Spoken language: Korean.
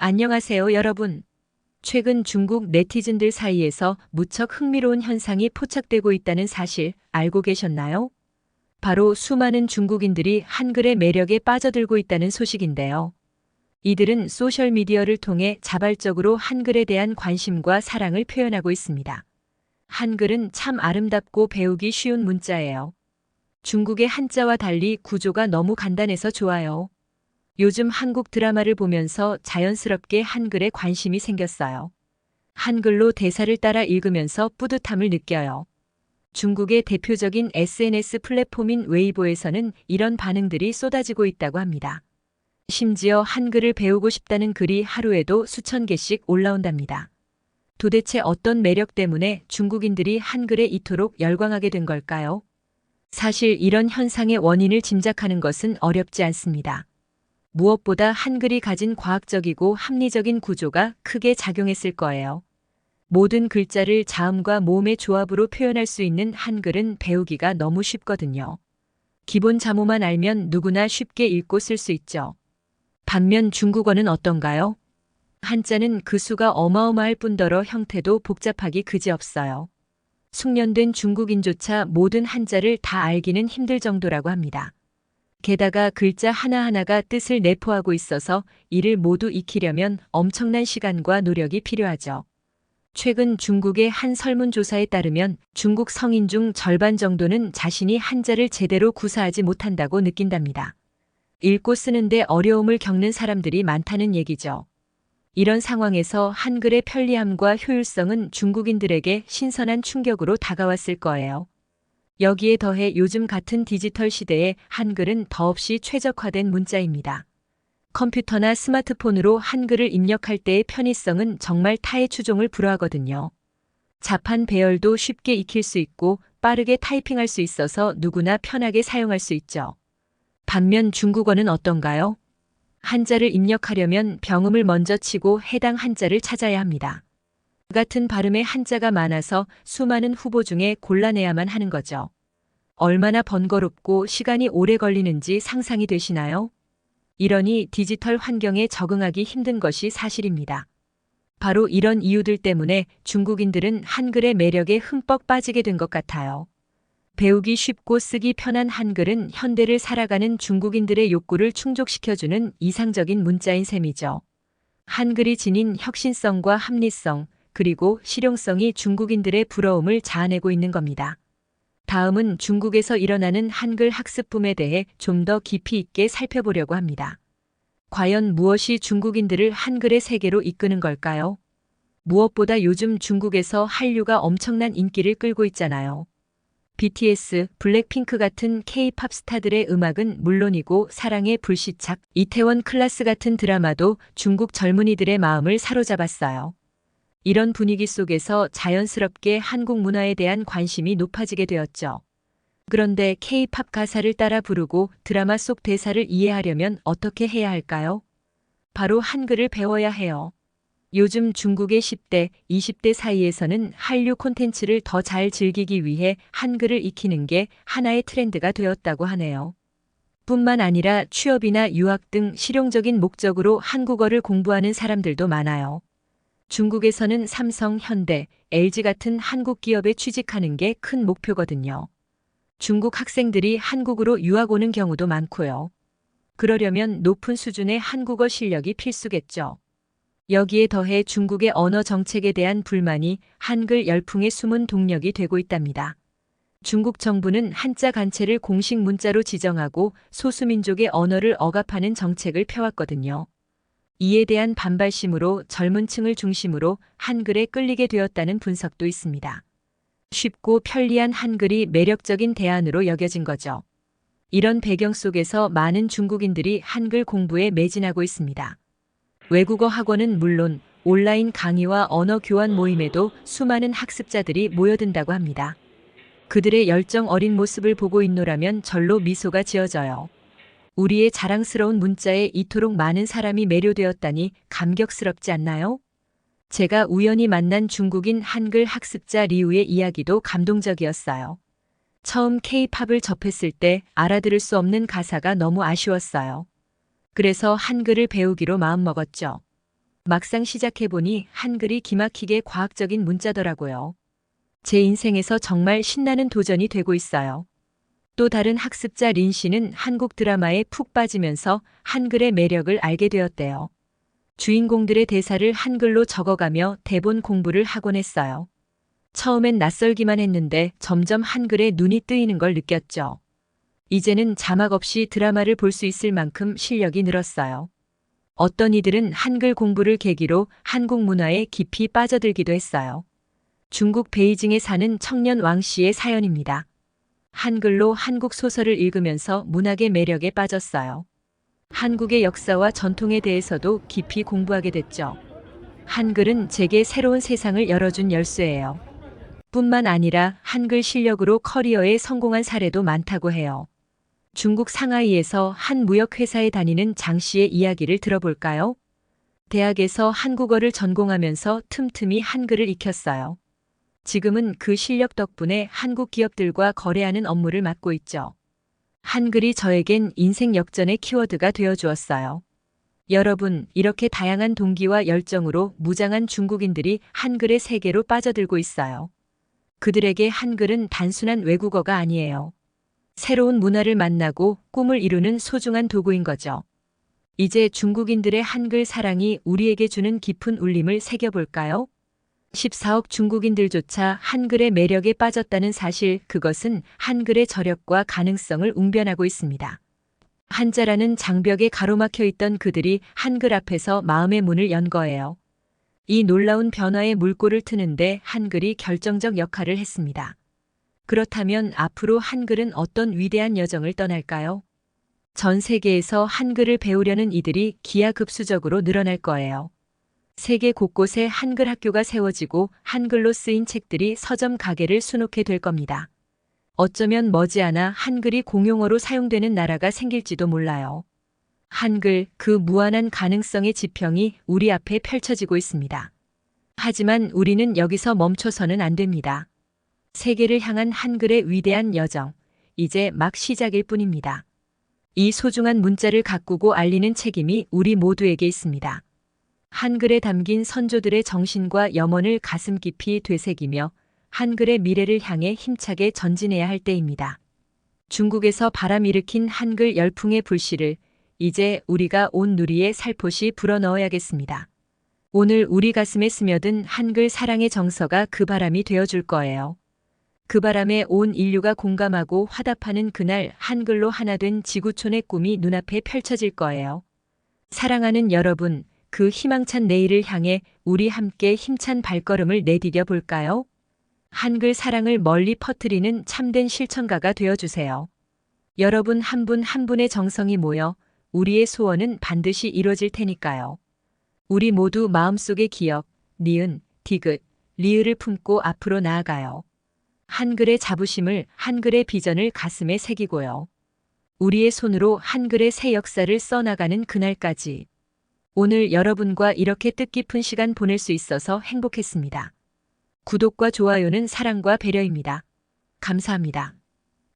안녕하세요, 여러분. 최근 중국 네티즌들 사이에서 무척 흥미로운 현상이 포착되고 있다는 사실 알고 계셨나요? 바로 수많은 중국인들이 한글의 매력에 빠져들고 있다는 소식인데요. 이들은 소셜미디어를 통해 자발적으로 한글에 대한 관심과 사랑을 표현하고 있습니다. 한글은 참 아름답고 배우기 쉬운 문자예요. 중국의 한자와 달리 구조가 너무 간단해서 좋아요. 요즘 한국 드라마를 보면서 자연스럽게 한글에 관심이 생겼어요. 한글로 대사를 따라 읽으면서 뿌듯함을 느껴요. 중국의 대표적인 SNS 플랫폼인 웨이보에서는 이런 반응들이 쏟아지고 있다고 합니다. 심지어 한글을 배우고 싶다는 글이 하루에도 수천 개씩 올라온답니다. 도대체 어떤 매력 때문에 중국인들이 한글에 이토록 열광하게 된 걸까요? 사실 이런 현상의 원인을 짐작하는 것은 어렵지 않습니다. 무엇보다 한글이 가진 과학적이고 합리적인 구조가 크게 작용했을 거예요. 모든 글자를 자음과 모음의 조합으로 표현할 수 있는 한글은 배우기가 너무 쉽거든요. 기본 자모만 알면 누구나 쉽게 읽고 쓸 수 있죠. 반면 중국어는 어떤가요? 한자는 그 수가 어마어마할 뿐더러 형태도 복잡하기 그지없어요. 숙련된 중국인조차 모든 한자를 다 알기는 힘들 정도라고 합니다. 게다가 글자 하나하나가 뜻을 내포하고 있어서 이를 모두 익히려면 엄청난 시간과 노력이 필요하죠. 최근 중국의 한 설문조사에 따르면 중국 성인 중 절반 정도는 자신이 한자를 제대로 구사하지 못한다고 느낀답니다. 읽고 쓰는데 어려움을 겪는 사람들이 많다는 얘기죠. 이런 상황에서 한글의 편리함과 효율성은 중국인들에게 신선한 충격으로 다가왔을 거예요. 여기에 더해 요즘 같은 디지털 시대에 한글은 더없이 최적화된 문자입니다. 컴퓨터나 스마트폰으로 한글을 입력할 때의 편의성은 정말 타의 추종을 불허하거든요. 자판 배열도 쉽게 익힐 수 있고 빠르게 타이핑할 수 있어서 누구나 편하게 사용할 수 있죠. 반면 중국어는 어떤가요? 한자를 입력하려면 병음을 먼저 치고 해당 한자를 찾아야 합니다. 같은 발음의 한자가 많아서 수많은 후보 중에 골라내야만 하는 거죠. 얼마나 번거롭고 시간이 오래 걸리는지 상상이 되시나요? 이러니 디지털 환경에 적응하기 힘든 것이 사실입니다. 바로 이런 이유들 때문에 중국인들은 한글의 매력에 흠뻑 빠지게 된 것 같아요. 배우기 쉽고 쓰기 편한 한글은 현대를 살아가는 중국인들의 욕구를 충족시켜주는 이상적인 문자인 셈이죠. 한글이 지닌 혁신성과 합리성, 그리고 실용성이 중국인들의 부러움을 자아내고 있는 겁니다. 다음은 중국에서 일어나는 한글 학습붐에 대해 좀 더 깊이 있게 살펴보려고 합니다. 과연 무엇이 중국인들을 한글의 세계로 이끄는 걸까요? 무엇보다 요즘 중국에서 한류가 엄청난 인기를 끌고 있잖아요. BTS, 블랙핑크 같은 K-팝 스타들의 음악은 물론이고 사랑의 불시착, 이태원 클라스 같은 드라마도 중국 젊은이들의 마음을 사로잡았어요. 이런 분위기 속에서 자연스럽게 한국 문화에 대한 관심이 높아지게 되었죠. 그런데 K-팝 가사를 따라 부르고 드라마 속 대사를 이해하려면 어떻게 해야 할까요? 바로 한글을 배워야 해요. 요즘 중국의 10대, 20대 사이에서는 한류 콘텐츠를 더 잘 즐기기 위해 한글을 익히는 게 하나의 트렌드가 되었다고 하네요. 뿐만 아니라 취업이나 유학 등 실용적인 목적으로 한국어를 공부하는 사람들도 많아요. 중국에서는 삼성, 현대, LG 같은 한국 기업에 취직하는 게 큰 목표거든요. 중국 학생들이 한국으로 유학 오는 경우도 많고요. 그러려면 높은 수준의 한국어 실력이 필수겠죠. 여기에 더해 중국의 언어 정책에 대한 불만이 한글 열풍의 숨은 동력이 되고 있답니다. 중국 정부는 한자 간체를 공식 문자로 지정하고 소수민족의 언어를 억압하는 정책을 펴왔거든요. 이에 대한 반발심으로 젊은 층을 중심으로 한글에 끌리게 되었다는 분석도 있습니다. 쉽고 편리한 한글이 매력적인 대안으로 여겨진 거죠. 이런 배경 속에서 많은 중국인들이 한글 공부에 매진하고 있습니다. 외국어 학원은 물론 온라인 강의와 언어 교환 모임에도 수많은 학습자들이 모여든다고 합니다. 그들의 열정 어린 모습을 보고 있노라면 절로 미소가 지어져요. 우리의 자랑스러운 문자에 이토록 많은 사람이 매료되었다니 감격스럽지 않나요? 제가 우연히 만난 중국인 한글 학습자 리우의 이야기도 감동적이었어요. 처음 K-팝을 접했을 때 알아들을 수 없는 가사가 너무 아쉬웠어요. 그래서 한글을 배우기로 마음먹었죠. 막상 시작해보니 한글이 기막히게 과학적인 문자더라고요. 제 인생에서 정말 신나는 도전이 되고 있어요. 또 다른 학습자 린 씨는 한국 드라마에 푹 빠지면서 한글의 매력을 알게 되었대요. 주인공들의 대사를 한글로 적어가며 대본 공부를 하곤 했어요. 처음엔 낯설기만 했는데 점점 한글에 눈이 뜨이는 걸 느꼈죠. 이제는 자막 없이 드라마를 볼 수 있을 만큼 실력이 늘었어요. 어떤 이들은 한글 공부를 계기로 한국 문화에 깊이 빠져들기도 했어요. 중국 베이징에 사는 청년 왕 씨의 사연입니다. 한글로 한국 소설을 읽으면서 문학의 매력에 빠졌어요. 한국의 역사와 전통에 대해서도 깊이 공부하게 됐죠. 한글은 제게 새로운 세상을 열어준 열쇠예요. 뿐만 아니라 한글 실력으로 커리어에 성공한 사례도 많다고 해요. 중국 상하이에서 한 무역회사에 다니는 장 씨의 이야기를 들어볼까요? 대학에서 한국어를 전공하면서 틈틈이 한글을 익혔어요. 지금은 그 실력 덕분에 한국 기업들과 거래하는 업무를 맡고 있죠. 한글이 저에겐 인생 역전의 키워드가 되어 주었어요. 여러분, 이렇게 다양한 동기와 열정으로 무장한 중국인들이 한글의 세계로 빠져들고 있어요. 그들에게 한글은 단순한 외국어가 아니에요. 새로운 문화를 만나고 꿈을 이루는 소중한 도구인 거죠. 이제 중국인들의 한글 사랑이 우리에게 주는 깊은 울림을 새겨볼까요? 14억 중국인들조차 한글의 매력에 빠졌다는 사실, 그것은 한글의 저력과 가능성을 웅변하고 있습니다. 한자라는 장벽에 가로막혀 있던 그들이 한글 앞에서 마음의 문을 연 거예요. 이 놀라운 변화의 물꼬를 트는데 한글이 결정적 역할을 했습니다. 그렇다면 앞으로 한글은 어떤 위대한 여정을 떠날까요? 전 세계에서 한글을 배우려는 이들이 기하급수적으로 늘어날 거예요. 세계 곳곳에 한글 학교가 세워지고 한글로 쓰인 책들이 서점 가게를 수놓게 될 겁니다. 어쩌면 머지않아 한글이 공용어로 사용되는 나라가 생길지도 몰라요. 한글, 그 무한한 가능성의 지평이 우리 앞에 펼쳐지고 있습니다. 하지만 우리는 여기서 멈춰서는 안 됩니다. 세계를 향한 한글의 위대한 여정, 이제 막 시작일 뿐입니다. 이 소중한 문자를 가꾸고 알리는 책임이 우리 모두에게 있습니다. 한글에 담긴 선조들의 정신과 염원을 가슴 깊이 되새기며 한글의 미래를 향해 힘차게 전진해야 할 때입니다. 중국에서 바람 일으킨 한글 열풍의 불씨를 이제 우리가 온 누리에 살포시 불어넣어야겠습니다. 오늘 우리 가슴에 스며든 한글 사랑의 정서가 그 바람이 되어줄 거예요. 그 바람에 온 인류가 공감하고 화답하는 그날, 한글로 하나 된 지구촌의 꿈이 눈앞에 펼쳐질 거예요. 사랑하는 여러분, 그 희망찬 내일을 향해 우리 함께 힘찬 발걸음을 내디뎌 볼까요? 한글 사랑을 멀리 퍼뜨리는 참된 실천가가 되어주세요. 여러분 한 분 한 분의 정성이 모여 우리의 소원은 반드시 이루어질 테니까요. 우리 모두 마음속의 기억, 니은, 디귿, 리을을 품고 앞으로 나아가요. 한글의 자부심을, 한글의 비전을 가슴에 새기고요. 우리의 손으로 한글의 새 역사를 써나가는 그날까지. 오늘 여러분과 이렇게 뜻깊은 시간 보낼 수 있어서 행복했습니다. 구독과 좋아요는 사랑과 배려입니다. 감사합니다.